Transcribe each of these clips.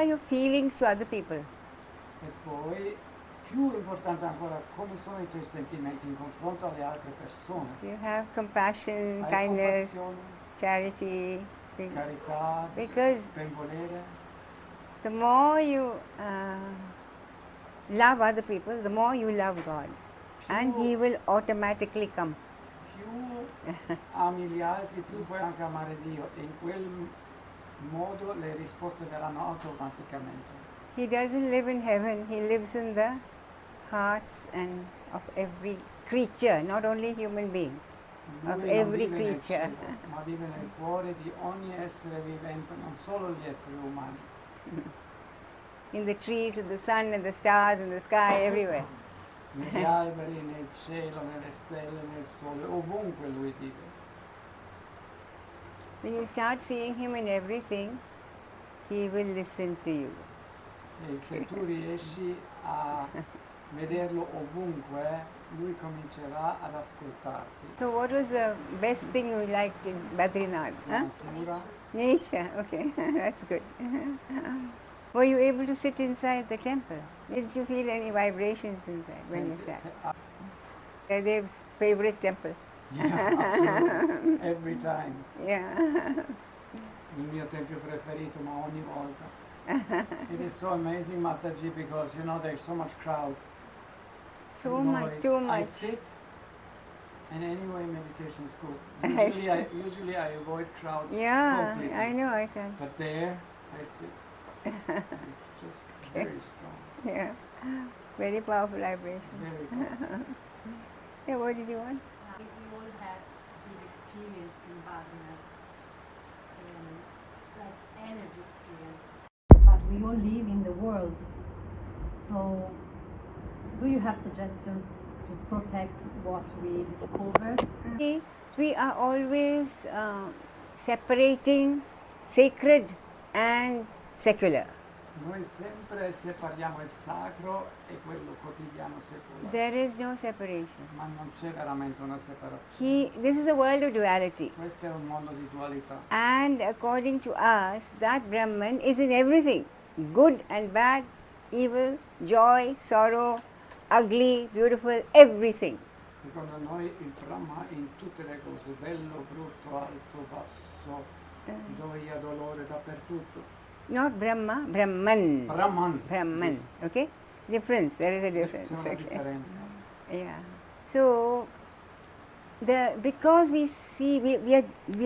are your feelings to other people? E poi, più importante ancora, come sono i tuoi sentimenti in confronto alle altre persone? Do you have compassion, Hai kindness, compassione, charity? carità, Because benvolere? the more you love other people, the more you love God. And He will automatically come. Più ami gli altri, più puoi anche amare Dio e in quel modo le risposte verranno automaticamente. He doesn't live in heaven, He lives in the hearts and of every creature, not only human being, of Lui non every vive nel creature. cielo, ma vive nel cuore di ogni essere vivente, non solo gli esseri umani. In the trees, in the sun, in the stars, in the sky, everywhere. Negli alberi, nel cielo, nelle stelle, nel sole, ovunque lui vive. When you start seeing Him in everything, He will listen to you. E se tu riesci a vederlo ovunque, lui comincerà ad ascoltarti. So what was the best thing you liked in Badrinath? La Huh? natura, Nature, okay, that's good. Were you able to sit inside the temple? Did you feel any vibrations inside when you sat? Dev's favorite temple. Yeah, absolutely. Every time. Yeah. Il mio tempio preferito, ma ogni volta. It is so amazing, Mataji, because you know there's so much crowd. So noise. much, too much. I sit, and anyway, meditation school. Usually I avoid crowds Yeah, completely. I know I can. But there, I sit. It's just very strong. Yeah, very powerful vibration. Very powerful. Yeah, what did you want? We all had big experience in Baghdad, like energy experiences. But we all live in the world, so do you have suggestions to protect what we discovered? We are always separating sacred and secular. Noi sempre separiamo il sacro e quello quotidiano secolare. There is no separation. Ma non c'è veramente una separazione. This is a world of duality. Questo è un mondo di dualità. And according to us, that Brahman is in everything. Good and bad, evil, joy, sorrow, ugly, beautiful, everything. Secondo noi il Brahma in tutte le cose, bello, brutto, alto, basso, gioia, dolore, dappertutto. Not Brahma, Brahman. Brahman. Brahman, okay? Difference, there is a difference. C'è una Okay. differenza. Yeah. So, because we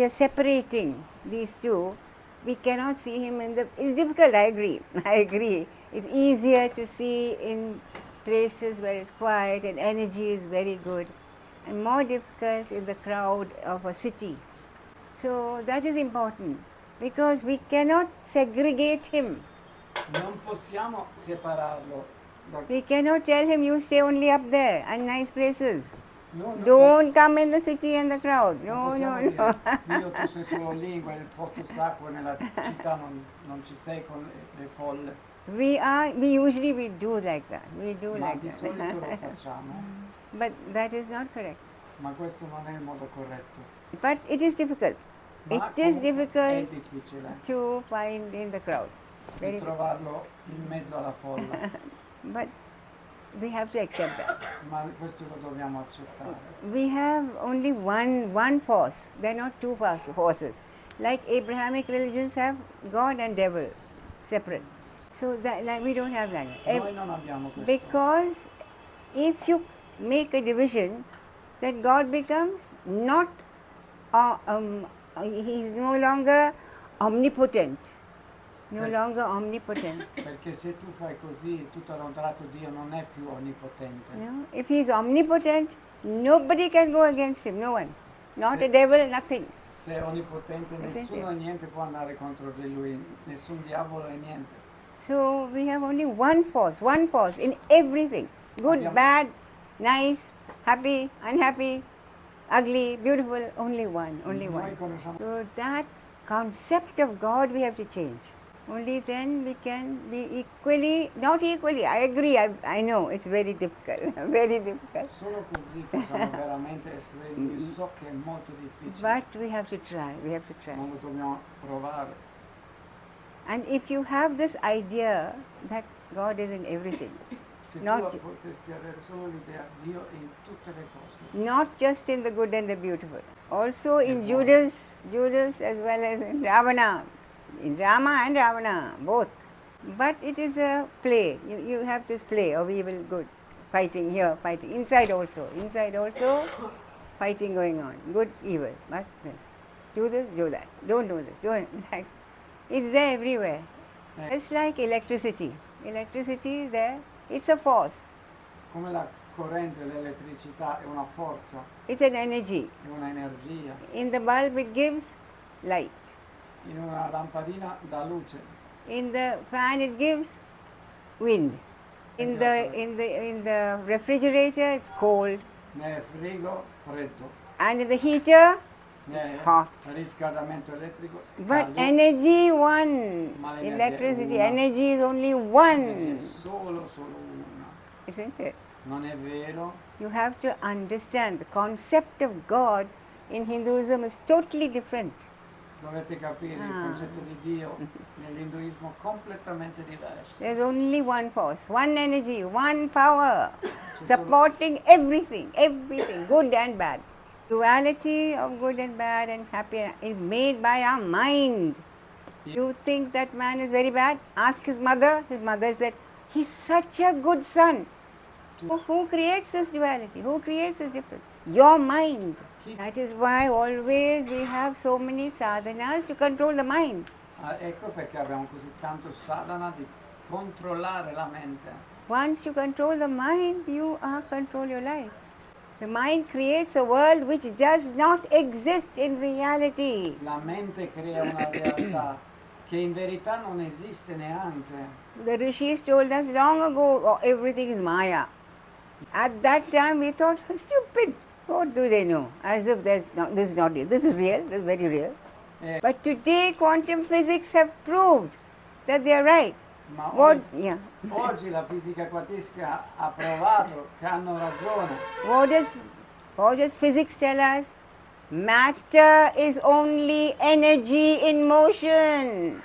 are separating these two, we cannot see him in the. It's difficult. I agree. I agree. It's easier to see in places where it's quiet and energy is very good, and more difficult in the crowd of a city. So that is important because we cannot segregate him. Non possiamo separarlo. We cannot tell him you stay only up there and nice places. No, Don't come in the city and the crowd. No, non no, possiamo no. dire, Dio, tu sei solo lì in quel posto sacro, nella città non ci sei con le folle. We usually do like that. We do Ma like di that. solito lo facciamo, But that is not correct. ma questo non è il modo corretto. But it is difficult. Ma It is comunque è difficult difficile to find in the crowd. di Very trovarlo in mezzo alla folla, But we have to accept that. ma questo lo dobbiamo accettare. We have only one force. There are not two forces. Like Abrahamic religions have God and devil separate. So that like we don't have that. Noi non abbiamo questo. Because if you make a division, that God becomes not, he is no longer omnipotent. No longer omnipotent. Perché se tu fai così, tutto da un tratto Dio non è più onnipotente. No? If he is omnipotent, nobody can go against him, no one. Not a devil, nothing. Se è onnipotente, nessuno e niente può andare contro di lui, nessun diavolo e niente. So we have only one force in everything. Good, bad, nice, happy, unhappy, ugly, beautiful, only one. Noi conosciamo So that concept of God we have to change. Only then we can be not equally, I agree, I know, it's very difficult, very difficult. solo così possiamo veramente essere liberi. So che è molto difficile, But we have to try, ma lo dobbiamo provare. And if you have this idea that God is in everything, Se Not- tu potessi avere solo l'idea Dio è in tutte le cose, not just in the good and the beautiful, also in And Judas as well as in Ravana, in Rama and Ravana, both. But it is a play. You have this play of evil, good, fighting here, fighting inside also, fighting going on, good, evil. But do this, do that. Don't do this. Don't. Like, it's there everywhere. Eh. It's like electricity. Electricity is there. It's a force. come la corrente, l'elettricità è una forza, It's an energy. è un'energia. In the bulb, it gives light. In una lampadina dà luce, In the fan, it gives wind. In the refrigerator, it's cold, nel frigo freddo, and in the heater, nel hot. riscaldamento elettrico But caldo. energy one. Ma l'energia è Electricity, una. energy is only L'energia è one. solo una. Isn't it? Non è vero? You have to understand the concept of God in Hinduism is totally different. Dovete capire il Ah. concetto di Dio nell'induismo completamente diverso. There's only one force, one energy, one power, solo- supporting everything, good and bad. Duality of good and bad and happy is made by our mind. You think that man is very bad? Ask his mother. His mother said, he's such a good son. Who creates this duality? Who creates this difference? Your mind. That is why always we have so many sadhanas to control the mind. Ecco perché abbiamo così tanto sadhana di controllare la mente. Once you control the mind, you control your life. The mind creates a world which does not exist in reality. La mente crea una realtà che in verità non esiste neanche. The rishis told us long ago, oh, everything is Maya. At that time we thought, stupid, what do they know? As if this is not real. This is real, this is very real. Eh, But today quantum physics have proved that they are right. ma What, oggi, yeah. oggi la fisica quantistica ha provato che hanno ragione. What does physics tell us? Matter is only energy in motion.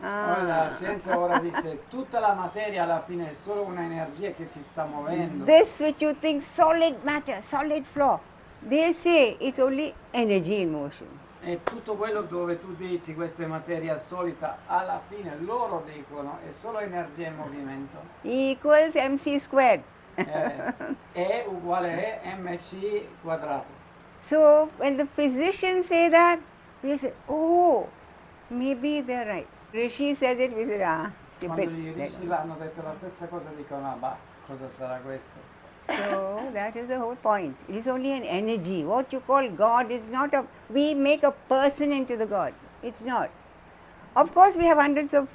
La scienza ora dice tutta la materia alla fine è solo un'energia che si sta muovendo. This which you think solid matter, solid floor, they say it's only energy in motion. E tutto quello dove tu dici questa è materia solita, alla fine loro dicono è solo energia in movimento. E equals mc squared. E uguale è mc quadrato. So when the physicians say that, we say, oh, maybe they're right. Rishi says it, we say, Quando stupid. gli rishi l'hanno detto la stessa cosa dicono, ah, bah, cosa sarà questo? So that is the whole point. It is only an energy. What you call God is not a, we make a person into the God. It's not. Of course we have hundreds of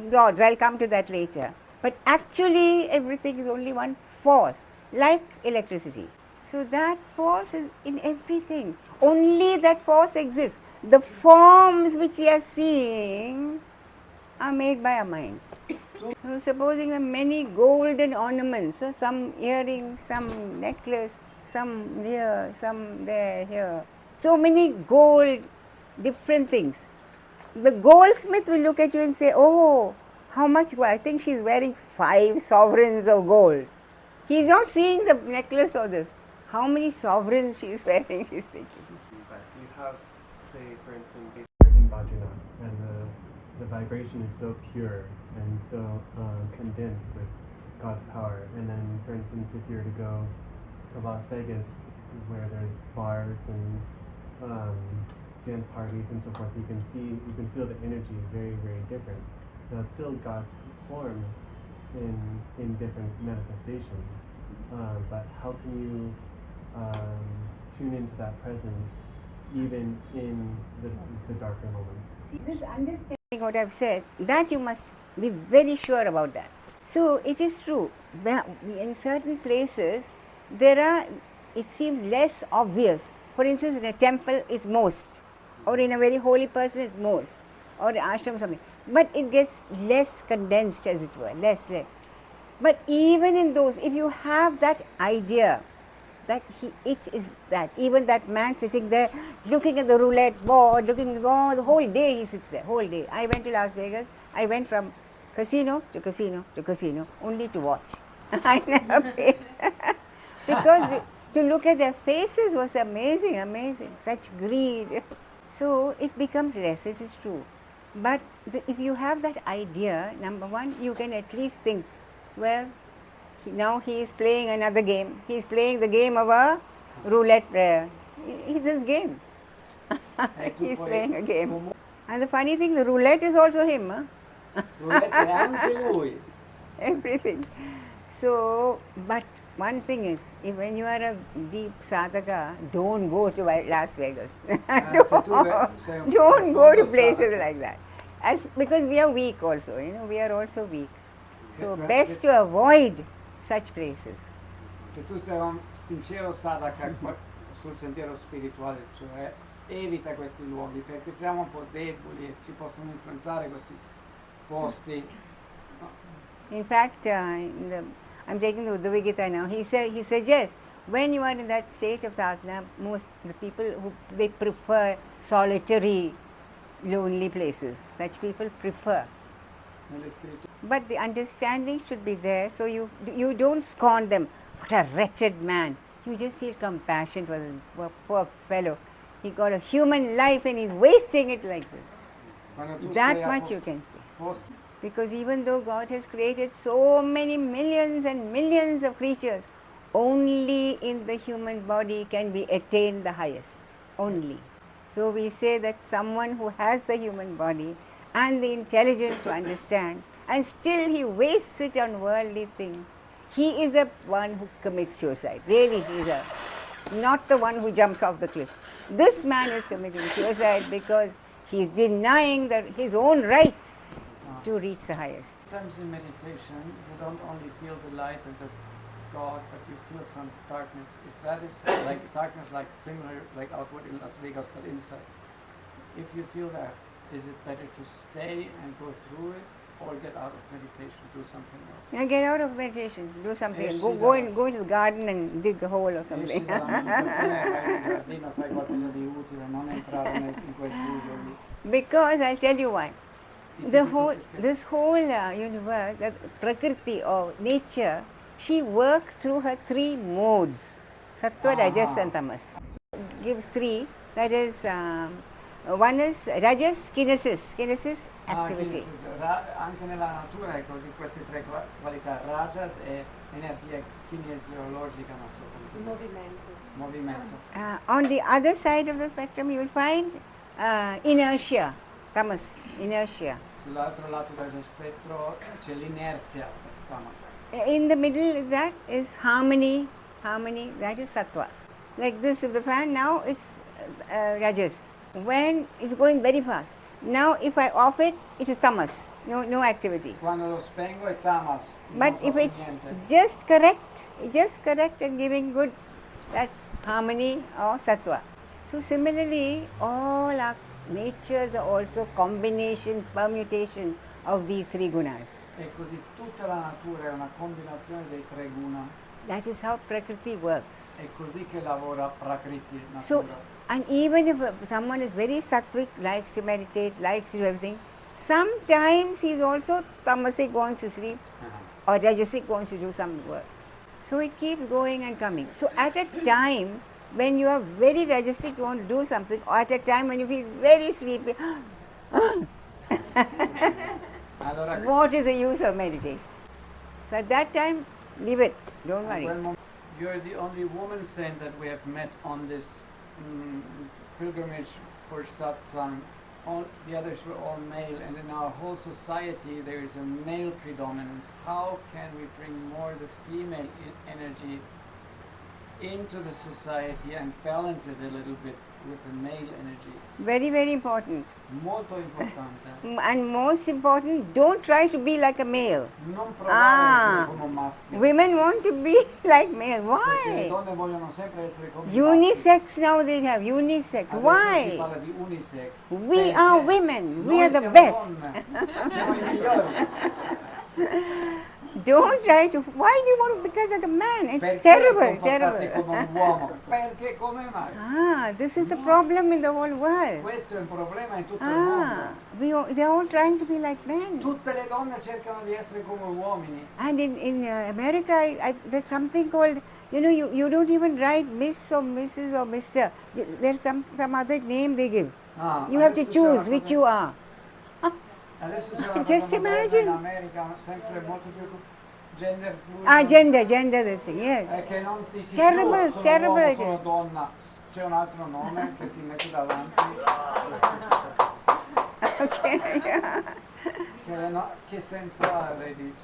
gods, I'll come to that later. But actually everything is only one force, like electricity. So that force is in everything. Only that force exists. The forms which we are seeing are made by our mind. So supposing many golden ornaments, so some earring, some necklace, some here, some there, here. So many gold, different things. The goldsmith will look at you and say, oh, how much gold? I think she's wearing 5 sovereigns of gold. He's not seeing the necklace or this. How many sovereigns she is wearing, she's thinking. But you have, say, for instance, in Bhajana, and the vibration is so pure and so condensed with God's power. And then, for instance, if you were to go to Las Vegas, where there's bars and dance parties and so forth, you can feel the energy very, very different. Now, it's still God's form in different manifestations, but how can you tune into that presence even in the darker moments? This understanding what I've said, that you must be very sure about that. So it is true, in certain places there are, it seems less obvious. For instance, in a temple is most, or in a very holy person is most, or ashram something. But it gets less condensed, as it were, less. But even in those, if you have that idea that it is that, even that man sitting there looking at the roulette board, the whole day he sits there, whole day. I went to Las Vegas, I went from casino to casino to casino only to watch. I never paid. Because to look at their faces was amazing, amazing. Such greed. So it becomes less, it is true. But if you have that idea, number one, you can at least think, well, now he is playing another game. He is playing the game of a roulette player. It's this game. He is playing a game. And the funny thing, the roulette is also him. Huh? Roulette è anche lui. Everything. So, but one thing is, if when you are a deep sadhaka, don't go to Las Vegas. Don't go to places like that. Because we are weak also, we are also weak. So, best to avoid such places. Se tu sei un sincero sadhaka sul sentiero spirituale, cioè evita questi luoghi perché siamo un po' deboli e ci possono influenzare questi posti. In fact, I'm taking the Uddhava Gita now. He suggests when you are in that state of sadhana, most the people they prefer solitary, lonely places. Such people prefer. But the understanding should be there, so you don't scorn them. What a wretched man! You just feel compassion for the poor fellow. He got a human life and he's wasting it like this. That much you can say. Because even though God has created so many millions and millions of creatures, only in the human body can be attained the highest. Only. So we say that someone who has the human body and the intelligence to understand, and still he wastes it on worldly things, he is the one who commits suicide. Really, he is not the one who jumps off the cliff. This man is committing suicide because he is denying his own right to reach the highest. Sometimes in meditation, you don't only feel the light of the God, but you feel some darkness. If that is like darkness, like similar, like outward in Las Vegas, but inside. If you feel that, is it better to stay and go through it, or get out of meditation, do something else? Now get out of meditation, do something. Go into the garden and dig a hole or something. Because I'll tell you why. This whole universe, that Prakriti or nature, she works through her three modes, Sattva, Rajas and Tamas. Gives three, that is, one is Rajas, kinesis, activity. Anche nella natura è così, queste tre qualità, Rajas è energia kinesiologica, non so come si dice. Movimento. On the other side of the spectrum you will find inertia, Tamas, inertia. Sull'altro lato dello spettro c'è l'inerzia, Tamas. In the middle that is harmony, that is Sattva. Like this, if the fan now is Rajas, when it's going very fast. Now if I off it, it is Tamas, no activity. Quando lo spengo è Tamas. But if it's just correct and giving good, that's harmony or Sattva. So similarly, all our natures are also combination, permutation of these three gunas. E così tutta la natura è una combinazione dei tre guna. That is how Prakriti works. È così che lavora Prakriti, natura. So, and even if someone is very sattvic, likes to meditate, likes to do everything, sometimes he is also tamasic, wants to sleep, or rajasic, wants to do some work. So it keeps going and coming. So at a time when you are very rajasic, you want to do something, or at a time when you feel very sleepy, what is the use of meditation? So at that time, leave it, don't worry. You're the only woman saint that we have met on this pilgrimage for satsang. All the others were all male, and in our whole society there is a male predominance. How can we bring more the female energy into the society and balance it a little bit with the male energy? Very, very important. Molto importante. And most important, don't try to be like a male. Non provare a essere come un maschio. Women want to be like male. Why? Perché le donne vogliono sempre essere come Unisex now they have, unisex. Adesso Why? si parla di unisex. We are women. We Noi are the siamo best. donne. Siamo i migliori. Don't try to. Why do you want to become like a man? It's Perché terrible, comportarti terrible. come un uomo? Perché come mai? This is the problem in the whole world. Questo è un problema in tutto il mondo. They're all trying to be like men. Tutte le donne cercano di essere come uomini. And in America, there's something called, you don't even write Miss or Mrs. or Mr. There's some other name they give. You have to Adesso c'è choose una which cosa- you are. Adesso c'è una Just cosa moderna imagine. in America, sempre molto più gender fluid. Gender, this thing, yes. Che non dici Terrible, più sono terrible. uomo, sono donna. C'è un altro nome che si mette davanti. Okay, yeah. Che senso ha, lei dice?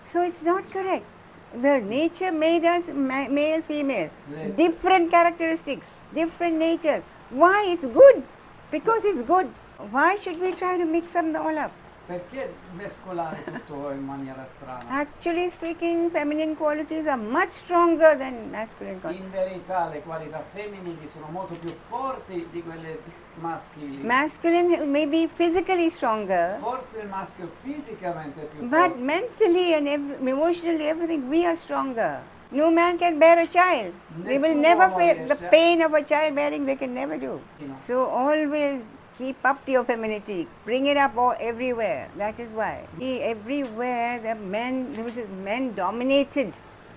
So it's not correct. The nature made us male, female. Le- Different characteristics, different nature. Why? It's good. Because it's good. Why should we try to mix them all up? Perché mescolare tutto in maniera strana? Actually speaking, feminine qualities are much stronger than masculine qualities. In verità le qualità femminili sono molto più forti di quelle maschili. Masculine may be physically stronger, Forse il maschio fisicamente è più but forte. mentally and emotionally, everything, we are stronger. No man can bear a child. They will never feel the pain of a child bearing, they can never do. So always keep up your femininity, bring it up everywhere. That is why. Everywhere the men dominated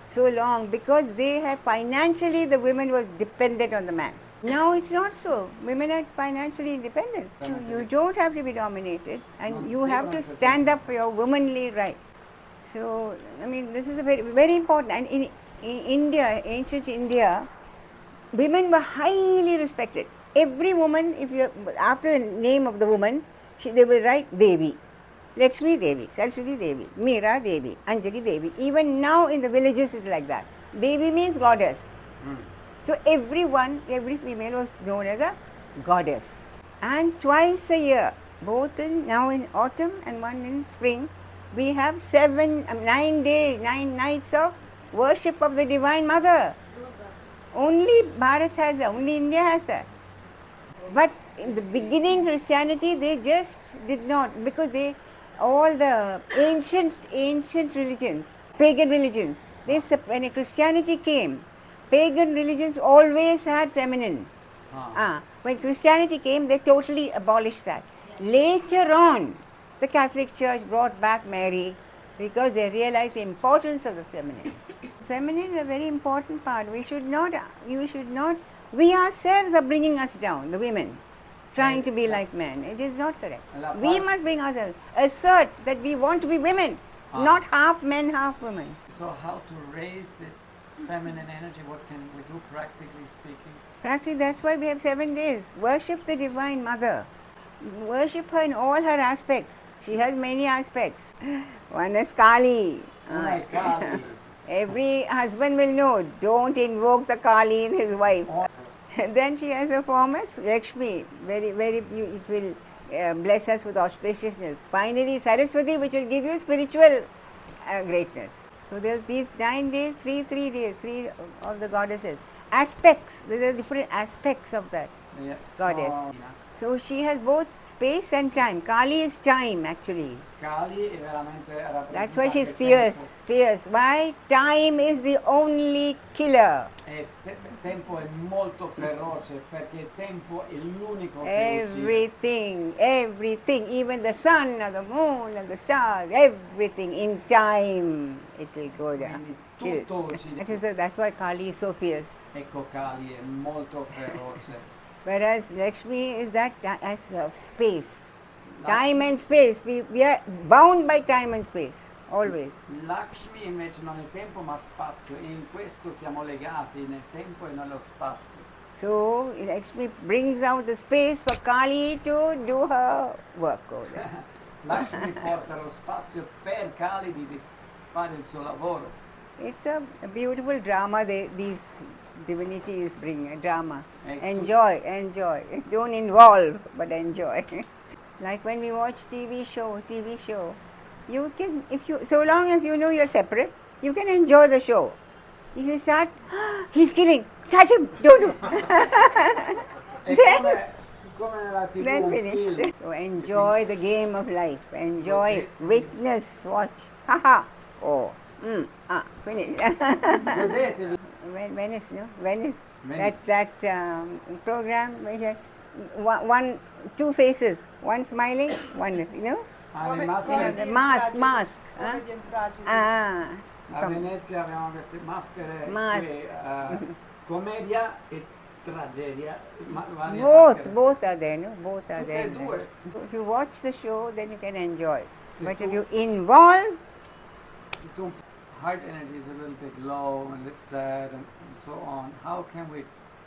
so long because they have financially, the women was dependent on the man. Now it's not so. Women are financially independent. So you don't have to be dominated and you have to stand up for your womanly rights. So, I mean, this is a very, very important. And in India, ancient India, women were highly respected. Every woman, after the name of the woman, they will write Devi. Lakshmi Devi, Saraswati Devi, Meera Devi, Anjali Devi. Even now in the villages it's like that. Devi means goddess. So every female was known as a goddess. And twice a year, now in autumn and one in spring, we have 9 days, 9 nights of worship of the Divine Mother. Only Bharat has that, only India has that. But in the beginning, Christianity, they just did not, because all the ancient religions, pagan religions, when Christianity came, pagan religions always had feminine. When Christianity came, they totally abolished that. Later on, the Catholic Church brought back Mary because they realized the importance of the feminine. Feminine is a very important part. We ourselves are bringing us down, the women, trying to be like men. It is not correct. We must bring ourselves, assert that we want to be women, not half men, half women. So how to raise this feminine energy? What can we do practically speaking? Practically, that's why we have 7 days. Worship the Divine Mother. Worship her in all her aspects. She has many aspects. One is Kali. Kali. Every husband will know, don't invoke the Kali in his wife. Then she has a form as Lakshmi, it will bless us with auspiciousness. Finally, Saraswati, which will give you spiritual greatness. So there are these 9 days, three days, 3 of the goddesses. Aspects, there are different aspects of that goddess. So she has both space and time. Kali is time actually. Kali è veramente That's why she's fierce. Why? Time is the only killer. Tempo è molto feroce perché il tempo è l'unico che uccide. Everything, even the sun or the moon and the stars, everything in time it will go down. Tutto uccide. That's why Kali is so fierce. Ecco, Kali è molto feroce. Whereas Lakshmi is that as space. Time and space. We are bound by time and space, always. Lakshmi invece non è tempo ma spazio e in questo siamo legati nel tempo e nello spazio. So Lakshmi brings out the space for Kali to do her work over there. Lakshmi porta lo spazio per Kali di fare il suo lavoro. It's a beautiful drama these divinities bring, a drama. Enjoy. Don't involve, but enjoy. Like when we watch TV show, you can, so long as you know you're separate, you can enjoy the show. If you start, he's killing, catch him, don't do. Then finished. So enjoy the game of life. Enjoy, witness, watch. Haha. Oh. Finish. Vedetevi. Venice, no? Venice. Venice. That program where you had two faces, one smiling, one is, you know? Le You maschere. know, the mask. Comedy and tragedy. A From- Venezia avevamo queste maschere Mask. qui, commedia e tragedia. Varie both maschere. are there, no? Both are Tutte there. e due. So if you watch the show, then you can enjoy. Se But tu- if you involve, Se tu heart energy is a little bit low and it's sad and so on, how can we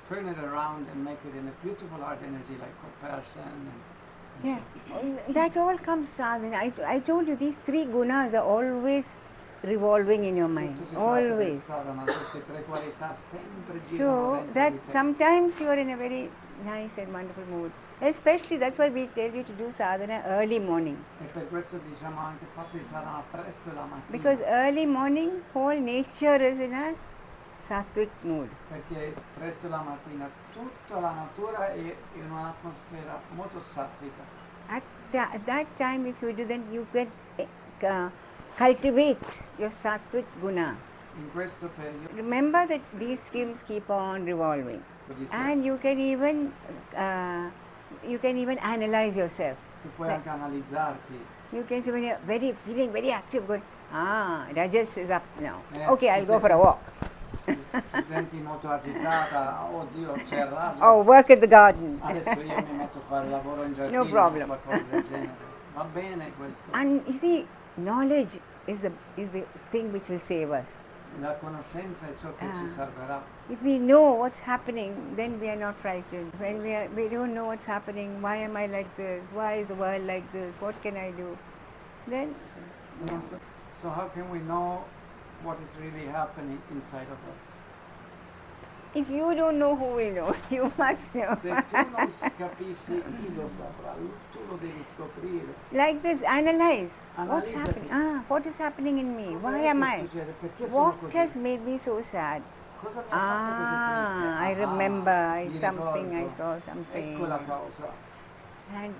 turn it around and make it in a beautiful heart energy like compassion and yeah, that all comes sadhana. I told you these three gunas are always revolving in your mind, tutto si tratta di always. sadhana, queste tre qualità sempre girano So dentro that di te. sometimes you are in a very nice and wonderful mood. Especially that's why we tell you to do sadhana early morning. E per questo diciamo anche fate sadhana presto la mattina. Because early morning, whole nature is in a sattvic mood. Perché presto la mattina tutta la natura è in un'atmosfera molto sattvica. At that time, if you do, then you can cultivate your sattvic guna. In questo periodo Remember that these schemes keep on revolving, di te, and you can even analyze yourself. tu puoi anche analizzarti. You can see when you're feeling very active, going, Rajas is up now. Yes, Okay, I'll yes, go for a walk. Ti senti molto agitata, oddio c'è il raggio. Or work at the garden. Adesso io mi metto a fare lavoro in giardino No problem. o qualcosa del genere. Va bene questo. And you see, knowledge is the thing which will save us. La conoscenza è ciò che ci salverà. If we know what's happening, then we are not frightened. When we don't know what's happening, why am I like this? Why is the world like this? What can I do? Then, So how can we know what is really happening inside of us? if you don't know, who will know? You must know. Se tu non capisci, chi lo saprà? Tu lo devi scoprire. Like this, analyze. What's Analizzati. happening? What is happening in me? Cosa Why è am che I? succede? Perché sono What così? has made me so sad? Cosa mi ha fatto così triste? I remember mi something, I ricordo. saw something. Ecco la causa. And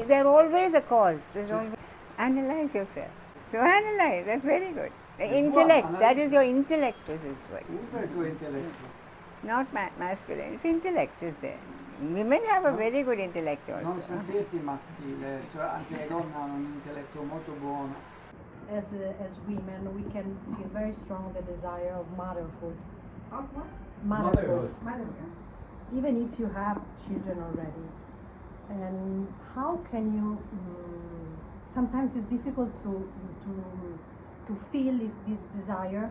there's always a cause. There's Just- always, analyze yourself. So analyze, that's very good. The Buono, intellect, that is analyze. your intellect is good. Usa il tuo intelletto. Not masculine, it's intellect is there. Women have a very good intellect Non also. sentirti maschile, cioè anche le donne hanno un intelletto molto buono. As women, we can feel very strong the desire of motherhood. Of what? Motherhood. Motherhood. Even if you have children already. And how can you? Sometimes it's difficult to feel if this desire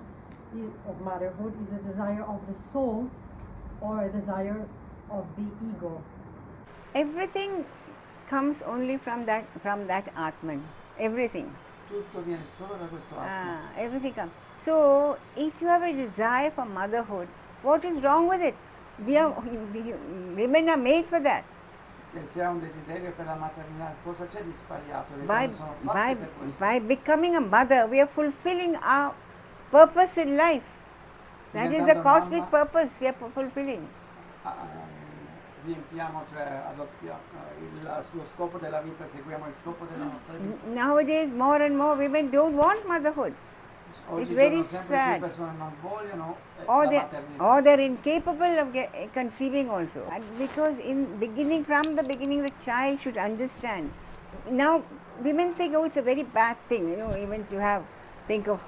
of motherhood is a desire of the soul or a desire of the ego. Everything comes only from that Atman. Everything. Tutto viene solo da questo atto. Everything comes. So if you have a desire for motherhood, what is wrong with it? Women are made for that. Che se ha un desiderio per la maternità, cosa c'è di sbagliato? Le By, donne sono fatte per questo. by becoming a mother, we are fulfilling our purpose in life. That is the Diventando cosmic mamma, purpose we are fulfilling. riempiamo, cioè adottiamo il suo scopo della vita, seguiamo il scopo della nostra vita. Nowadays, more and more women don't want motherhood. Oggi very sempre sad. più persone non vogliono Or la they, maternità. or they're incapable of conceiving also. And because from the beginning, the child should understand. Now, women think, oh, it's a very bad thing, even to think of,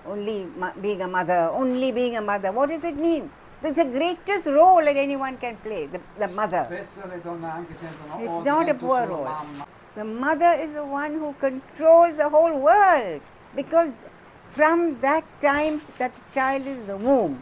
only being a mother, only being a mother. What does it mean? That's the greatest role that anyone can play, the mother. Spesso le donne anche sentono, It's oh, not a divento poor solo role. mamma. The mother is the one who controls the whole world, because from that time that the child is in the womb,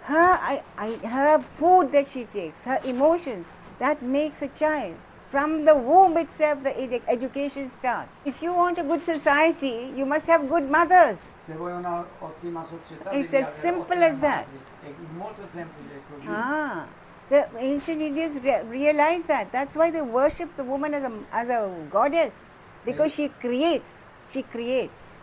her food that she takes, her emotions, that makes a child. From the womb itself, the education starts. If you want a good society, you must have good mothers. Se vuoi una ottima società, It's devi as avere simple ottime as that. madri. È molto semplice così. The ancient Indians realized that. That's why they worship the woman as a goddess, because she creates. She creates.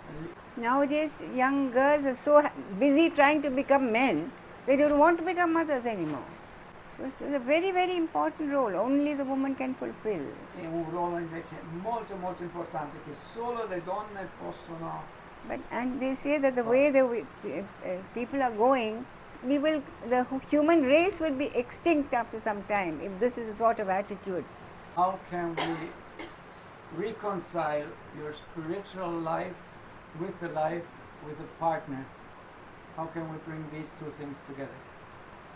Nowadays, young girls are so busy trying to become men, they don't want to become mothers anymore. So it's a very, very important role. Only the woman can fulfill. È un ruolo invece molto molto importante che solo le donne possono. But and they say that the way people are going, the human race will be extinct after some time if this is the sort of attitude. How can we reconcile your spiritual life with a life with a partner? How can we bring these two things together?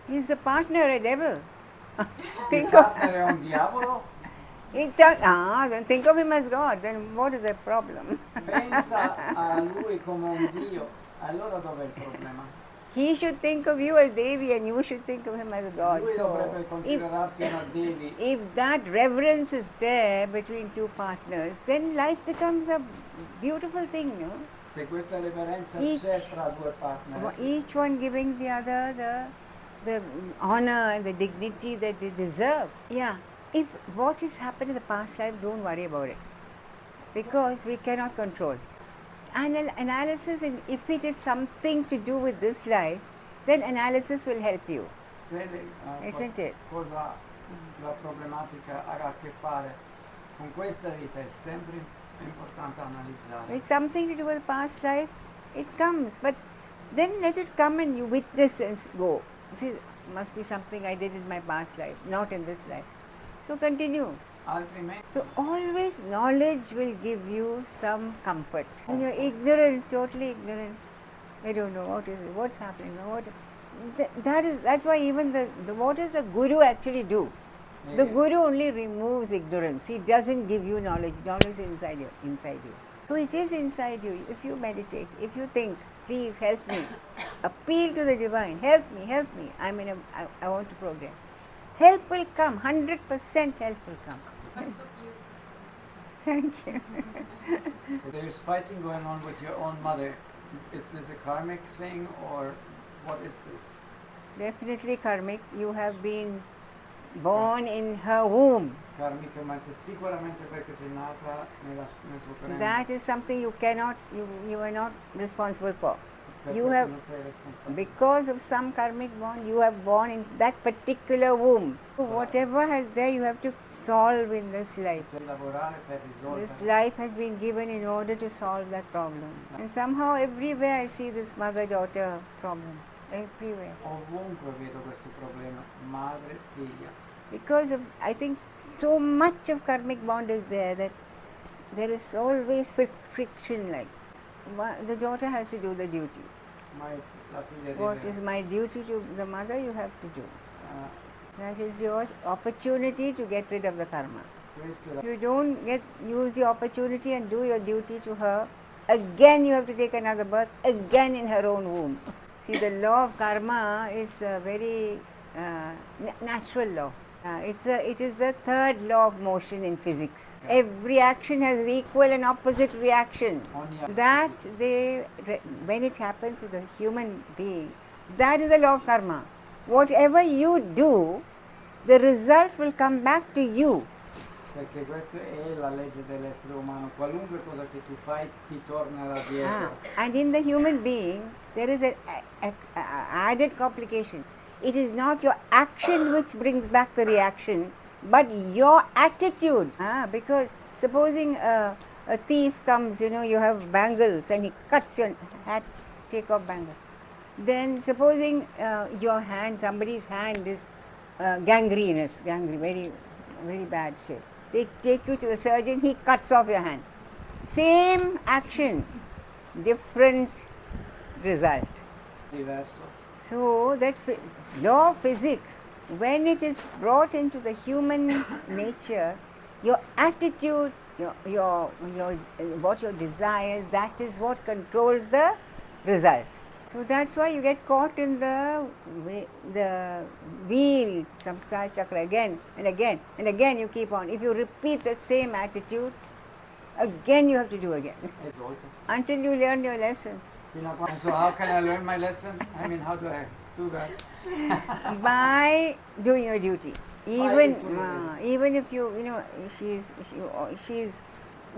Is the partner a devil? Il Think of partner è un diavolo? then think of him as God. Then what is the problem? Pensa a lui come un dio, allora dov'è il problema? He should think of you as Devi and you should think of him as God. Lui So dovrebbe considerarti una devi. if that reverence is there between two partners, then life becomes a beautiful thing, no? Se questa reverenza Each- c'è tra due partner, Each one giving the other the honor and the dignity that they deserve. Yeah. If what has happened in the past life, don't worry about it. Because we cannot control. Analysis, if it is something to do with this life, then analysis will help you. Isn't it? Cosa la problematica ha a che fare con questa vita è sempre importante analizzare. It's something to do with past life, it comes. But then let it come and you witness and go. See, must be something I did in my past life, not in this life. So continue. Altrimenti So always knowledge will give you some comfort. When you're ignorant, totally ignorant, I don't know what is it, what's happening, that's why even what does the guru actually do? The guru only removes ignorance. He doesn't give you knowledge. Knowledge is inside you. So it is inside you. If you meditate, if you think, please help me, appeal to the divine, help me. I want to progress. Help will come. 100% help will come. Thank you. so there's fighting going on with your own mother. Is this a karmic thing or what is this? Definitely karmic. You have been born in her womb. Karmicamente, sicuramente perché sei nata nel suo grembo. That is something you are not responsible for. Per You questo have, non sei responsabile. because of some karmic bond, you have born in that particular womb. So whatever has there, you have to solve in this life. Devi lavorare per risolvere. This life has been given in order to solve that problem. And somehow everywhere I see this mother-daughter problem. Everywhere. Ovunque vedo questo problema, madre, figlia. Because of, I think, so much of karmic bond is there that there is always friction like. The daughter has to do the duty. La figlia What deve, is my duty to the mother, you have to do. eh, That is your opportunity to get rid of the karma. questo è la- You don't use the opportunity and do your duty to her, again you have to take another birth, again in her own womb. See, the law of karma is a very natural law. It is the third law of motion in physics. Yeah. Every action has equal and opposite reaction. ogni That when it happens to the human being, that is the law of karma. Whatever you do, the result will come back to you. Perché questa è la legge dell'essere umano, qualunque cosa che tu fai ti tornerà dietro. And in the human being, there is an added complication. It is not your action which brings back the reaction, but your attitude. Because supposing a thief comes, you have bangles and he cuts your hat, take off bangle. Then supposing your hand, somebody's hand is gangrene, very, very bad state. They take you to the surgeon, he cuts off your hand. Same action, different result. Diverso. So that law of physics, when it is brought into the human nature, your attitude, your what your desires, that is what controls the result. So that's why you get caught in the wheel, samsara chakra, again and again and again you keep on. If you repeat the same attitude, again you have to do again Esatto. until you learn your lesson. Fino a quando, so how can I learn my lesson? I mean, how do I do that? By doing your duty. doing Even if she's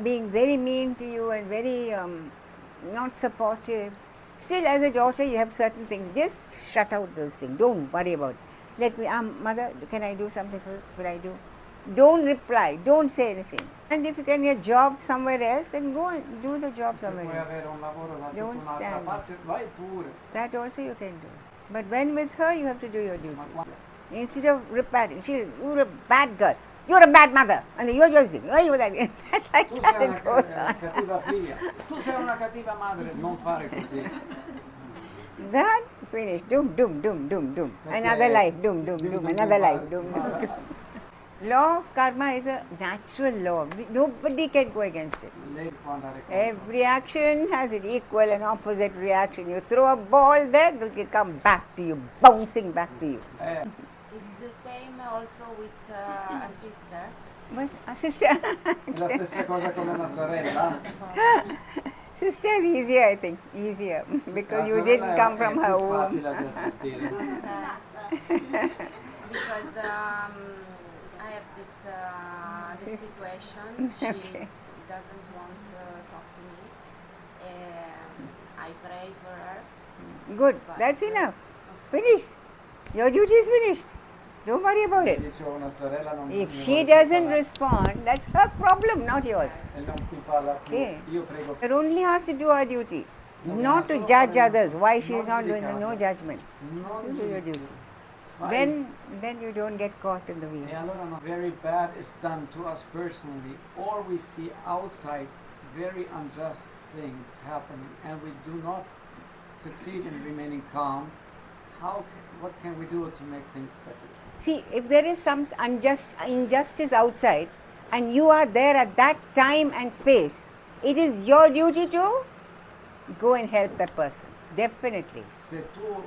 being very mean to you and very not supportive, still as a daughter you have certain things. Just shut out those things. Don't worry about it. Let me, mother, can I do something for you? Will I do? Don't reply, don't say anything. And if you can get a job somewhere else, then go and do the job Se somewhere puoi else. avere un lavoro da tutta Don't un'altra stand. parte, vai pure. That also you can do. But when with her, you have to do your duty. Ma quando Instead of repeating, you're a bad girl, you're a bad mother, and you're using, you're that. Like tu that sei una it goes on. cattiva figlia, tu sei una cattiva madre, non fare così. That finished. Doom, doom, doom, doom, doom. Okay. Another life. Doom, doom, doom. Another life. Doom, doom, Ma- doom. Law of karma is a natural law. Nobody can go against it. Lei può andare contro. Every action has an equal and opposite reaction. You throw a ball there, it will come back to you, bouncing back to you. It's the same also with a sister. But a sister, È la stessa cosa con una sorella. sister is easier, I think, easier because La you sorella didn't come è from più her womb. facile da gestire. Because I have this situation. She Okay. doesn't want to talk to me. I pray for her. Good, that's enough. Finished. Your duty is finished. Don't worry about it. Dicevo, una sorella non If non she vuole doesn't parlare respond, that's her problem, not yours. e non ti parla più. Okay. Io prego. It only has to do her duty, No, not to solo judge fare- others. Why she is non not doing it, giudicarla. no judgment. Non You do your giudizio. duty. Fai- Then you don't get caught in the E wheel. allora no, very bad is done to us personally, or we see outside very unjust things happening, and we do not succeed in remaining calm. What can we do to make things better? See, if there is some injustice outside, and you are there at that time and space, it is your duty to go and help that person. Definitely. Se tu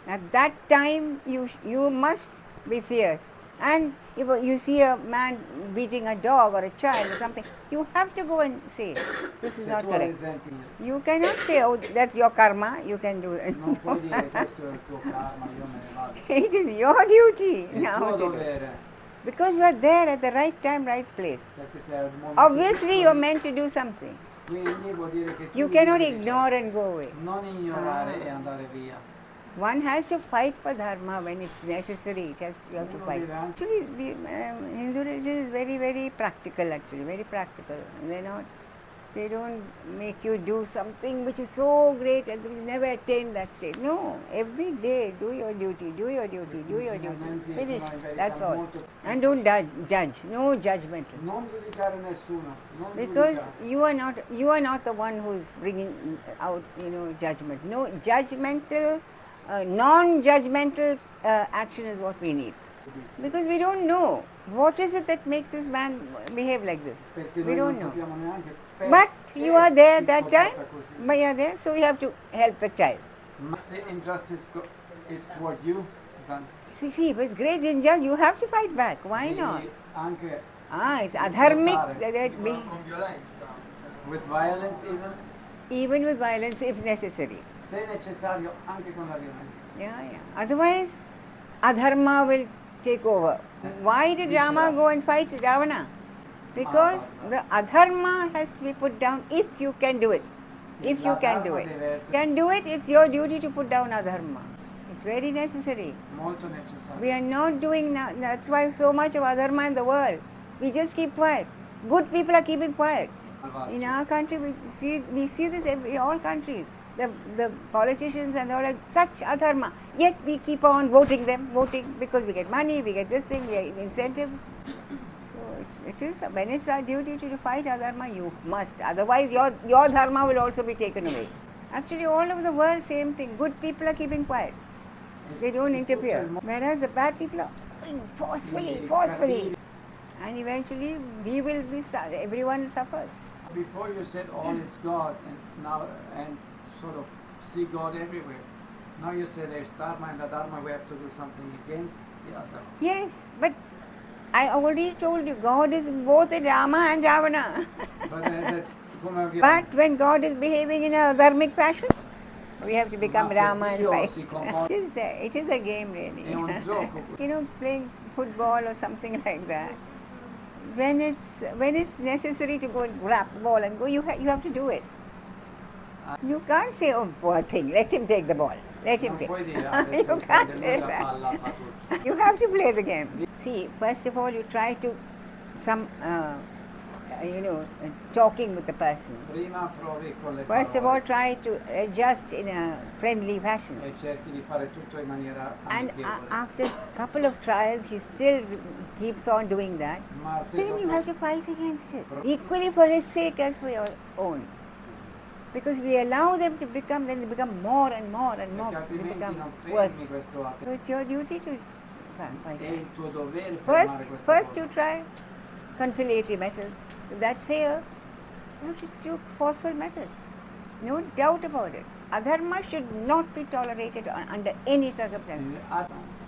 At that time, you must be fierce. And if you see a man beating a dog or a child or something, you have to go and say, this is se not tu ad correct. esempio You cannot say, oh, that's your karma, you can do it. non puoi dire questo è il tuo karma, io me ne vado. It is your duty È il now tuo to do. dovere, Because you are there at the right time, right place. perché sei al momento Obviously, you are meant to do something. Quindi vuol dire che tu You cannot devi ignore and go away. non ignorare e andare via. One has to fight for dharma when it's necessary. You have to Uno fight. deve anche- Actually, the Hindu religion is very, very practical. Actually, very practical. They don't make you do something which is so great and you never attain that state. No, every day do your duty, do your duty, do your duty. Insegnamenti Finish. sono in verità That's all. molto- And don't judge. No judgment. Non giudicare nessuno, non Because giudicare. you are not the one who is bringing out judgment. No judgmental, non-judgmental action is what we need. Because we don't know what is it that makes this man behave like this. Perché We noi don't non know. sappiamo neanche But perché you are there si that comporta time. così. But you are there, so you have to help the child. Ma if the injustice is toward you, then See, if it's great injustice, you have to fight back. Why devi not? anche It's adharmic. Con violenza. with violence Even with violence if necessary. se necessario anche con la violenza. Yeah. Otherwise, adharma will take over. Why did Rama go and fight Ravana? Because the adharma has to be put down if you can do it. If you can do it. Can do it, it's your duty to put down adharma. It's very necessary. Molto necessario. We are not doing now. That's why so much of adharma in the world. We just keep quiet. Good people are keeping quiet. In our country, we see this in all countries. The politicians and all have such adharma. Yet we keep on voting because we get money, we get this thing, we get incentive. So it is when it's our duty to fight adharma, you must. Otherwise, your dharma will also be taken away. Actually, all over the world, same thing. Good people are keeping quiet. They don't interfere. Whereas the bad people are going forcefully. And eventually, everyone suffers. Before you said all is God and sort of see God everywhere. Now you say there's dharma and adharma, we have to do something against the other. Yes, but I already told you, God is both in Rama and Ravana. But come abbiamo But when God is behaving in a dharmic fashion, we have to become Ma se Rama and Dio fight. si comporta- It is a game really. È un gioco. Playing football or something like that. When it's necessary to go and grab the ball and go, you have to do it. You can't say, oh, poor thing, let him take the ball. Let him Non play. puoi dire adesso You can't prende say lui la that. palla, fa tutto. You have to play the game. See, first of all, you try to talking with the person. Prima provi con le First of all, parole try to adjust in a friendly fashion. e cerchi di fare tutto in maniera And amichevole. after a couple of trials, he still keeps on doing that. Ma se Then you dopo have to fight against it, equally for his sake as for your own. Because we allow them to become, then they become more and more and more. perché They altrimenti become non fermi worse. questo atto. So it's your duty to fight. È il tuo dovere fermare First questa you cosa. try conciliatory methods. If that fails, you have to do forceful methods. No doubt about it. Adharma should not be tolerated under any circumstances.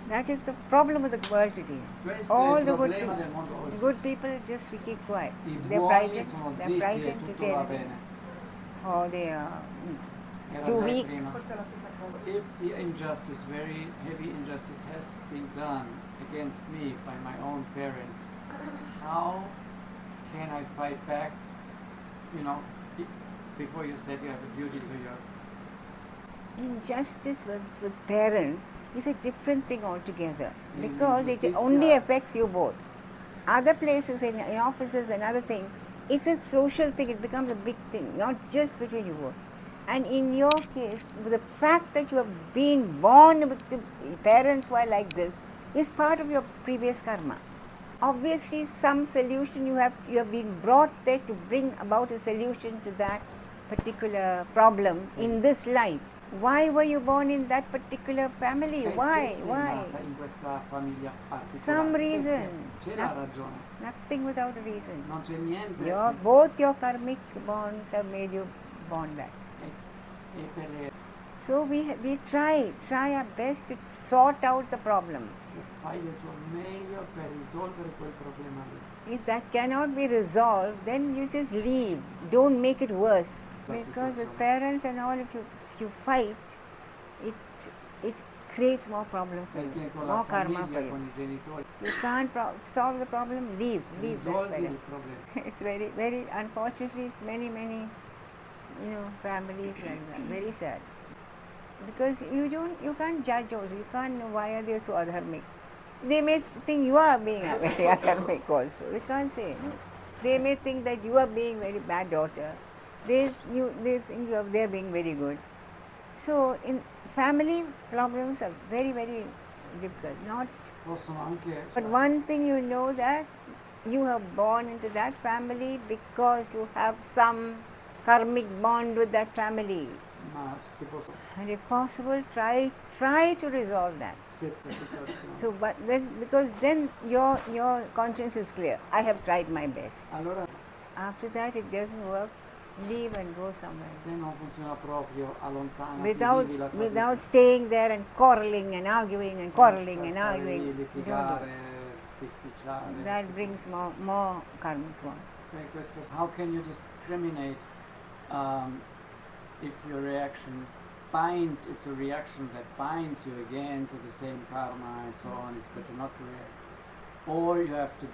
That is the problem of the world today. Questo All è il the good problema del people, mondo oggi. good people just we keep quiet. I They're buoni frightened. sono They're zitti e frightened to tutto say va anything. bene. Or they are Era too lei weak. prima. Forse è la stessa cosa. If the injustice, very heavy injustice, has been done against me by my own parents, how can I fight back? You know, before you said you have a duty to your. Injustice with parents is a different thing altogether Mm, because it justitia. only affects you both. Other places, in offices, another thing, it's a social thing, it becomes a big thing, not just between you both. And in your case, the fact that you have been born with the parents who are like this is part of your previous karma. Obviously, some solution you have been brought there to bring about a solution to that particular problem in this life. Why were you born in that particular family? Perché Why? sei Why? nata in questa famiglia particolare? Some Perché? reason. C'è la ragione. Nothing without a reason. Non c'è niente. Both your karmic bonds have made you born that. E per le, So we try our best to sort out the problem. se fai del tuo meglio per risolvere quel problema lì. If that cannot be resolved, then you just leave. Don't make it worse. Because with parents and all, if you fight, it creates more problems for Perché you, con la more karma for famiglia, you. con i genitori, You can't solve the problem, leave. That's risolvi better. il problema. It's very, very, unfortunately, many, families like that. Very sad. Because you can't judge also. You can't know why are they so adharmic. They may think you are being very adharmic also. We can't say. No? They may think that you are being very bad daughter. They think they're being very good. So in family problems are very, very difficult. Possono anche. But one thing you know that you have born into that family because you have some karmic bond with that family. Ma si possono. And if possible, try to resolve that. Sette situazioni. So, but then because then your conscience is clear. I have tried my best. Allora, After that, it doesn't work. Leave and go somewhere. se non funziona proprio, allontanati, Without vivi la tua without vita. staying there and quarreling and arguing and quarreling and Senza stare arguing. lì, Don't do litigare, it. bisticciare. That brings more karmic bond. Questo, how can you discriminate if your reaction binds, it's a reaction that binds you again to the same karma and so on, it's better not to react. Or you have to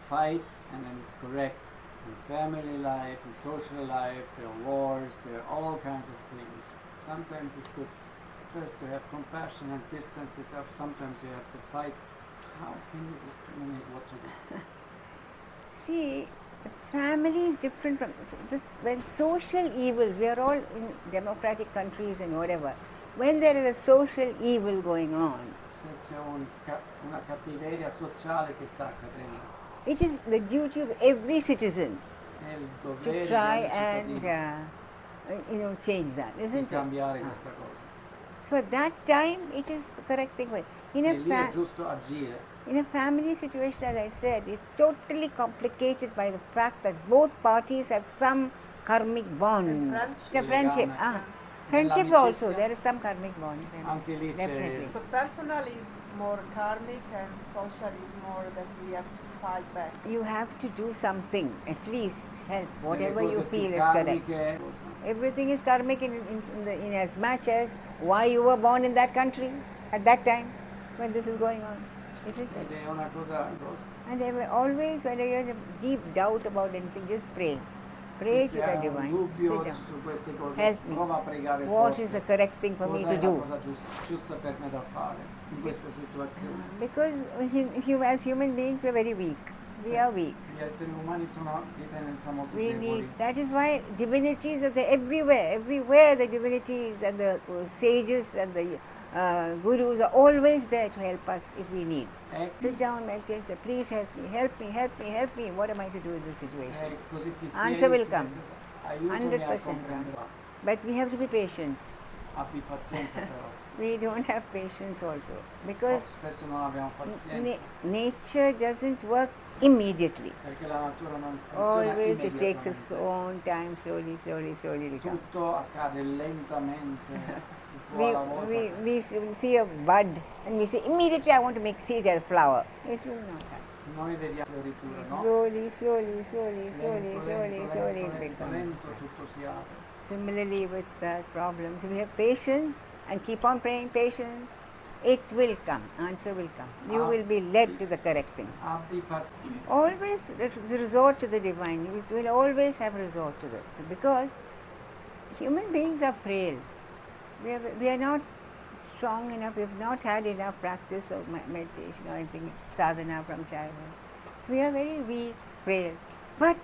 fight and then it's correct. In family life, in social life, there are wars, there are all kinds of things. Sometimes it's good just to have compassion and distance yourself. Sometimes you have to fight. How can you discriminate what to do? See, the family is different from this. When social evils, we are all in democratic countries and whatever. When there is a social evil going on, Se c'è una cattiveria sociale che sta accadendo, it is the duty of every citizen è il dovere to di try ogni and cittadino change that, di isn't it? cambiare questa cosa. So at that time, it is the correct thing. In E a lì è giusto agire. in a family situation, as I said, it's totally complicated by the fact that both parties have some karmic bond. And friendship. The friendship, Legame. friendship also, Nell'amicizia. there is some karmic bond. Anche lì c'è- Definitely. So personal is more karmic and social is more that we have to fight back. You have to do something, at least help, Nelle whatever cose you più feel is correct. karmiche, Everything is karmic in as much as why you were born in that country at that time when this is going on, isn't ed it? è una cosa And they were always, when you have a deep doubt about anything, just pray. Pray se to the hai un divine. dubbio Sit down. su queste cose, Help me. prova a pregare What forte. is the correct thing for me Cosa to è la do? cosa giusta per me da fare in questa situazione? Because as human beings, we are very weak. We are weak. Gli esseri umani sono di tendenza molto We deboli. need. That is why divinities are there everywhere. Everywhere the divinities and the sages and the gurus are always there to help us if we need. Sit down, meditate, say, please help me, help me, help me, help me. What am I to do in this situation? Così ti Answer will siedi, come. aiutami a 100% comprendere. But we have to be patient. Abbi pazienza però. We don't have patience also because Spesso non abbiamo pazienza nature doesn't work immediately. perché la natura non funziona Always it takes its immediatamente. own time, slowly, slowly, slowly it comes. Tutto accade lentamente, un po' We, alla volta. we see a bud and we say immediately I want to make see a flower. It will not happen. Noi vediamo fioritura, no? Slowly, slowly, slowly, slowly, Lento, slowly, lento, slowly lento, it lento, becomes. lento tutto si apre. Similarly with problems, if we have patience and keep on praying patience, it will come, answer will come. You will be led to the correct thing. Abbi pazienza. Always resort to the divine. You will always have resort to it because human beings are frail. We are not strong enough. We have not had enough practice of meditation or anything, sadhana from childhood. We are very weak, frail. But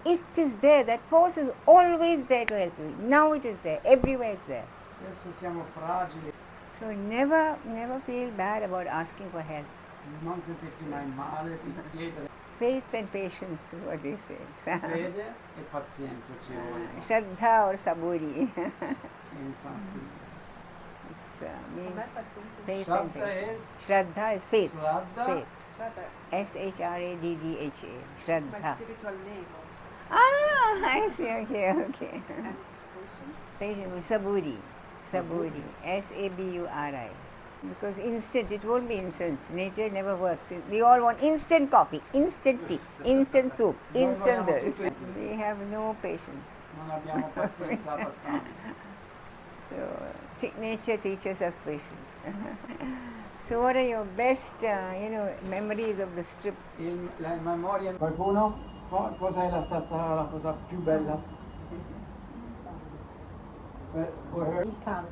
it is there. That force is always there to help you. Now it is there. Everywhere it's there. Adesso siamo fragili, So never feel bad about asking for help. non sentirti mai male, di chiedere Faith and patience is what they say. fede e pazienza ci vogliono Shraddha or saburi. in sanscrito. It Com'è means pazienza? faith and Shraddha patience. è Shraddha is faith. Shraddha, Faith. Rather, Shraddha. it's my Shraddha. spiritual name also. Ah, I see. Okay. And patience. Patience. Saburi. Saburi. Saburi. Because instant, it won't be instant. Nature never works. We all want instant coffee, instant tea, instant soup, instant this. We have no patience. non abbiamo pazienza abbastanza. So nature teaches us patience. So what are your best, memories of this trip? La memoria. Qualcuno? Cosa è stata la cosa più bella? For her? He can't.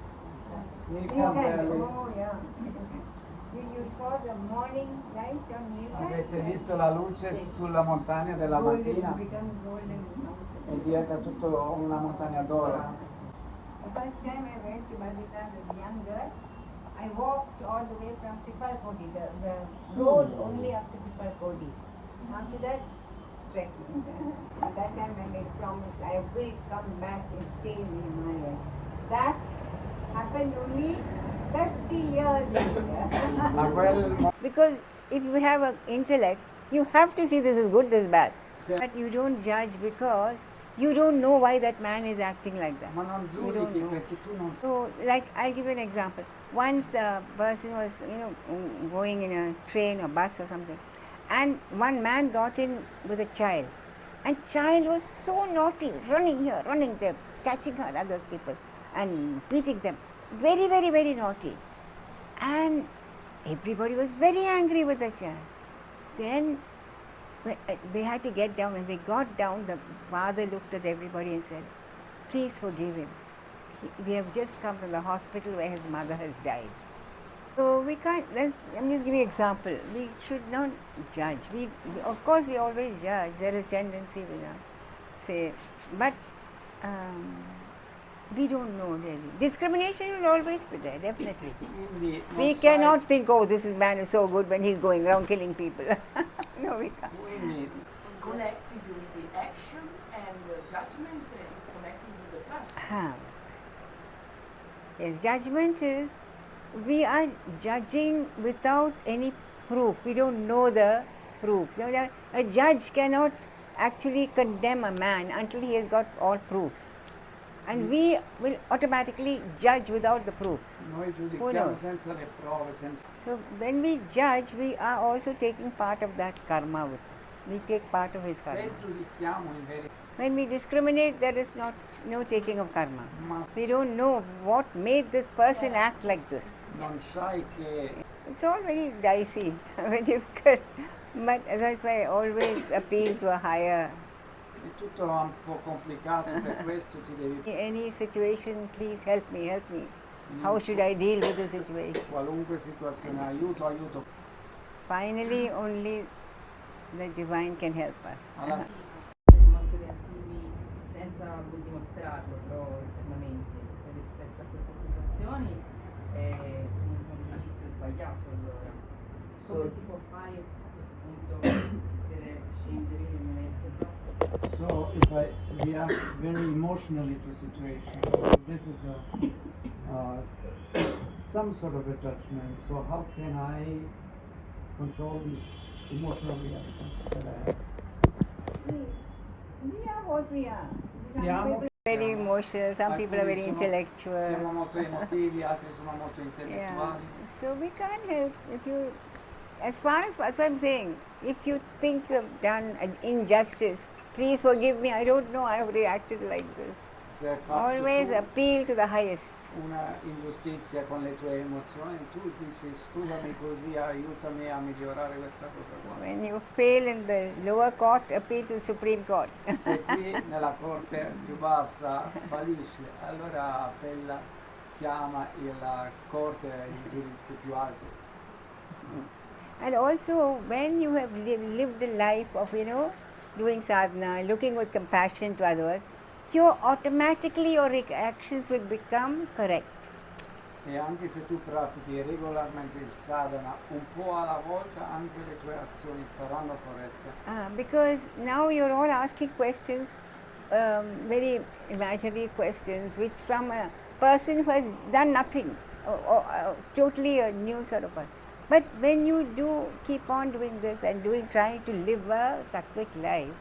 Oh yeah. You saw the morning light on Nilkant? Avete visto la luce sulla montagna della mattina Becomes golden mountain. e diventa tutto una montagna d'oro. The first time I went to Badrinath as a young girl, I walked all the way from Pipalkoti, the road only up to Pipalkoti. After that, trekking. At that time I made a promise, I will come back and stay in the Himalayas. That happened only 30 years A quel later. Because if you have an intellect, you have to see this is good, this is bad. But you don't judge because you don't know why that man is acting like that. ma non You don't giudichi know. perché tu non sai. So, like, I'll give you an example. Once a person was, going in a train or bus or something, and one man got in with a child, and child was so naughty, running here, running there, catching her, other people, and beating them. Very, very, very naughty. And everybody was very angry with the child. Then they had to get down. When they got down, the father looked at everybody and said, please forgive him. We have just come from the hospital where his mother has died. So we can't, I'm just giving an example. We should not judge. Of course, we always judge. There is tendency with us. Say, but we don't know really. Discrimination will always be there, definitely. Quindi non We sai- cannot think, oh, this man is so good when he's going around killing people. No, we can't. Quindi Connected with the action and the judgment is connected with the person. Yes, judgment is, we are judging without any proof. We don't know the proofs. A judge cannot actually condemn a man until he has got all proofs. And we will automatically judge without the proof. noi Who giudichiamo knows? senza le prove, senza So when we judge, we are also taking part of that karma with. We take part of his karma. se giudichiamo in verità, When we discriminate, there is no taking of karma. ma We don't know what made this person act like this. non sai che It's all very dicey, very difficult. But that's why I always appeal to a higher È tutto un po' complicato, per questo ti devi... Any situation, please help me, help me. How should I deal with the situation? Qualunque situazione, aiuto, aiuto. Finally, only the divine can help us. Alla Siamo molto reattivi senza dimostrarlo, però internamente. E rispetto a queste situazioni è un giudizio sbagliato allora. Come si può fare a questo punto per scendere nel essere? So if I react very emotionally to situations, this is some sort of a judgment. So how can I control these emotional reactions that I have? We are what we are. Siamo, Very emotional, some people are very siamo intellectual. molto emotivi, altri sono molto Yeah. intellettuali. So we can't help if you, as far as, that's what I'm saying, if you think you have done an injustice, please forgive me, I don't know, I have reacted like this. Se hai fatto Always tu appeal to the highest. una ingiustizia con le tue emozioni, tu dici scusami così, aiutami a migliorare questa cosa qua. When you fail in the lower court, appeal to the Supreme Court. Se qui nella corte più bassa fallisci, allora appella, chiama la corte di giudizio più alto. And also, when you have lived a life of, doing sadhana, looking with compassion to others, automatically your actions will become correct. E anche se tu pratichi regolarmente il sadhana, un po' alla volta anche le tue azioni saranno corrette. Because now you're all asking questions, very imaginary questions, which from a person who has done nothing, or totally a new sort of person. But when you do keep on doing this and trying to live a sattvic life,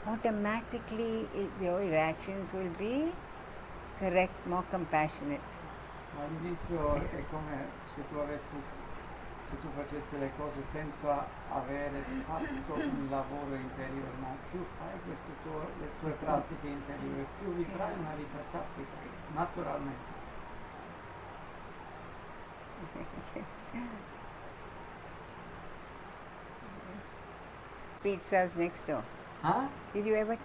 automatically your reactions will be correct, more compassionate. All'inizio è come se tu facessi le cose senza avere fatto un lavoro interiore, ma più fai le tue pratiche interiori, più vivrai una vita sattvica, naturalmente. Pizza's next door. Ah? Did you ever?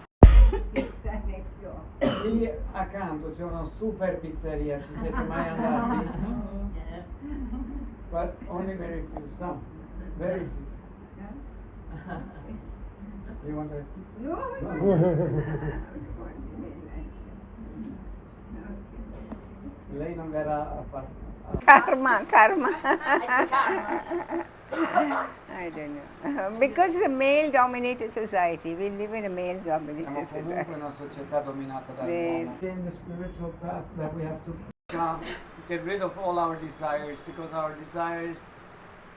Pizza next door. Lì accanto c'è una super pizzeria, ci siete mai andati? But only very few, some, very few. You want a pizza? No. Lei non verrà a fare. Karma. It's karma. I don't know. Because it's a male-dominated society. We live in a male-dominated Siamo society. comunque una società dominata Yes. dall'uomo. In the spiritual path that we have to get rid of all our desires, because our desires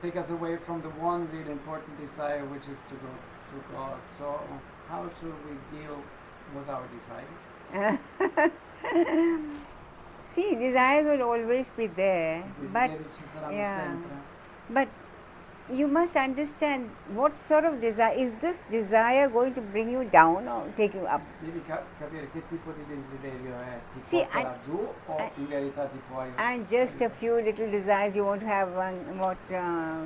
take us away from the one really important desire, which is to go to God. So how should we deal with our desires? See, desires will always be there, but Desideri ci saranno yeah. sempre. but you must understand what sort of desire is this desire going to bring you down or take you up. Devi capire che tipo di desiderio è, ti Sì, porterà giù o in verità ti può aiutare. And just a few little desires you want to have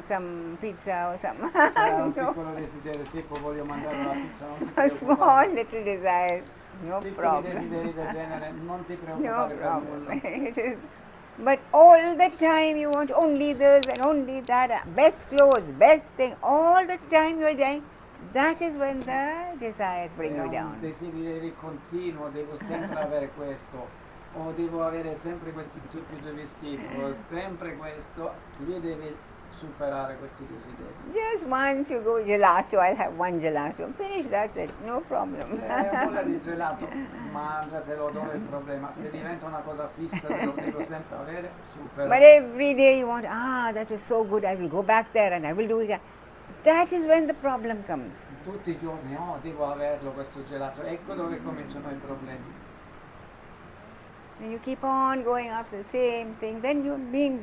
some pizza or some Se hai un no. piccolo desiderio tipo voglio mangiare una pizza, non ti Small preoccupare. little desires, no Piccoli problem. desideri del genere, non ti No preoccupare per problem. nulla. It is, but all the time you want only this and only that, best clothes, best thing, all the time you are dying. That is when the desires bring Se you è down. un desiderio continuo, devo sempre avere questo, o devo avere sempre questi tutti due vestiti, o sempre questo, lì devi superare questi desideri. Just once you go gelato, I'll have one gelato. Finish, that's it, no problem. Se hai voglia di gelato, mangiatelo, dove è il problema? Se diventa una cosa fissa, lo devo sempre avere, supera. But every day you want, that was so good, I will go back there and I will do it. That is when the problem comes. Tutti i giorni, devo averlo questo gelato, ecco dove cominciano i problemi. When you keep on going after the same thing, then you're being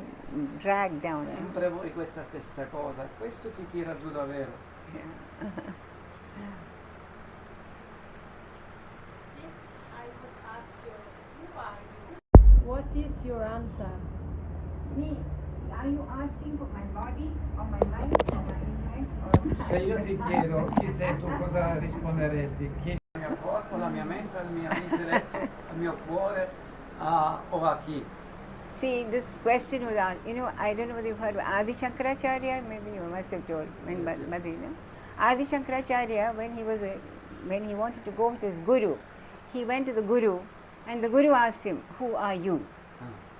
dragged down. Sempre vuoi questa stessa cosa, questo ti tira giù davvero. If I would ask you, who are you? What is your answer? Me, are you asking for my body or my life or my inner life? Se io ti chiedo chi sei tu, cosa risponderesti? Chiedi la mia alla mia mente, al mio intelletto, al mio cuore o a chi? See, this question was asked, I don't know whether you've heard of Adi Shankaracharya, maybe you must have told, when Yes, yes. Madina. Adi Shankaracharya, when he wanted to go to his guru, he went to the guru, and the guru asked him, "Who are you?"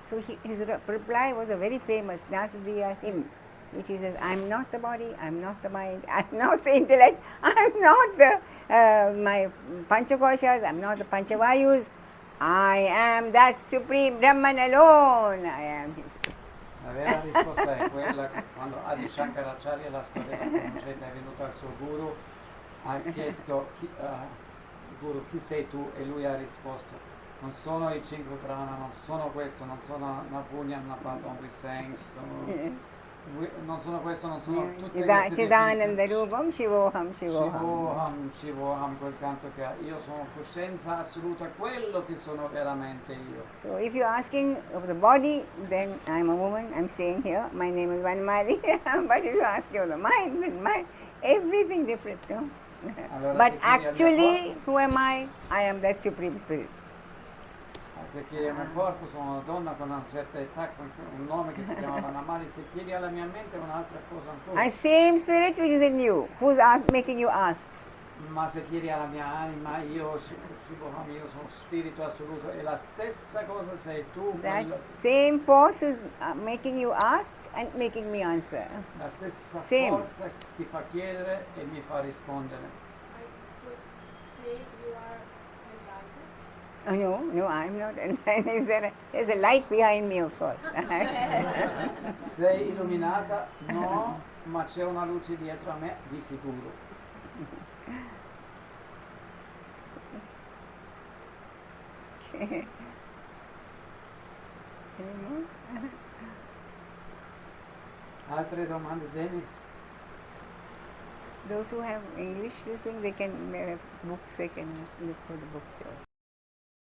So his reply was a very famous Nasadiya hymn, which he says, "I'm not the body, I'm not the mind, I'm not the intellect, I'm not my Panchakoshas, I'm not the Panchavayus, I am that Supreme Brahman alone, I am His." La vera risposta è quella che quando Adi Shankaracharya, la storia che conoscete, è venuto al suo guru, ha chiesto guru, chi sei tu? E lui ha risposto, non sono i 5 prana, non sono questo, non sono Napunyan, Napadon, non sono questo, non sono tutte queste Chidananda definizioni. Rupam Shivoham Shivoham. Shivoham, quel canto che ha. Io sono coscienza assoluta, quello che sono veramente io. So if you're asking of the body, then I'm a woman, I'm staying here, my name is Vanamali. But if you're asking of the mind, then everything different, no? Allora, But se chiedi al mio actually, who am I? I am that Supreme Spirit. Se chiedi al mio corpo, sono una donna con una certa età, con un nome che si chiama Vanamali. Se chiedi alla mia mente è un'altra cosa ancora. And same spirit which is in you. Who's making you ask? Ma se chiedi alla mia anima, io sono spirito assoluto, e la stessa cosa sei tu. That same force is making you ask and making me answer. La stessa Same. forza ti fa chiedere e mi fa rispondere. I would say you are enlightened. Oh, no, I'm not. There's a light behind me, of course. Sei illuminata? No, ma c'è una luce dietro a me, di sicuro. Okay. Any more? Altre domande, Dennis? Those who have English, this thing, they can books. They can look for the books.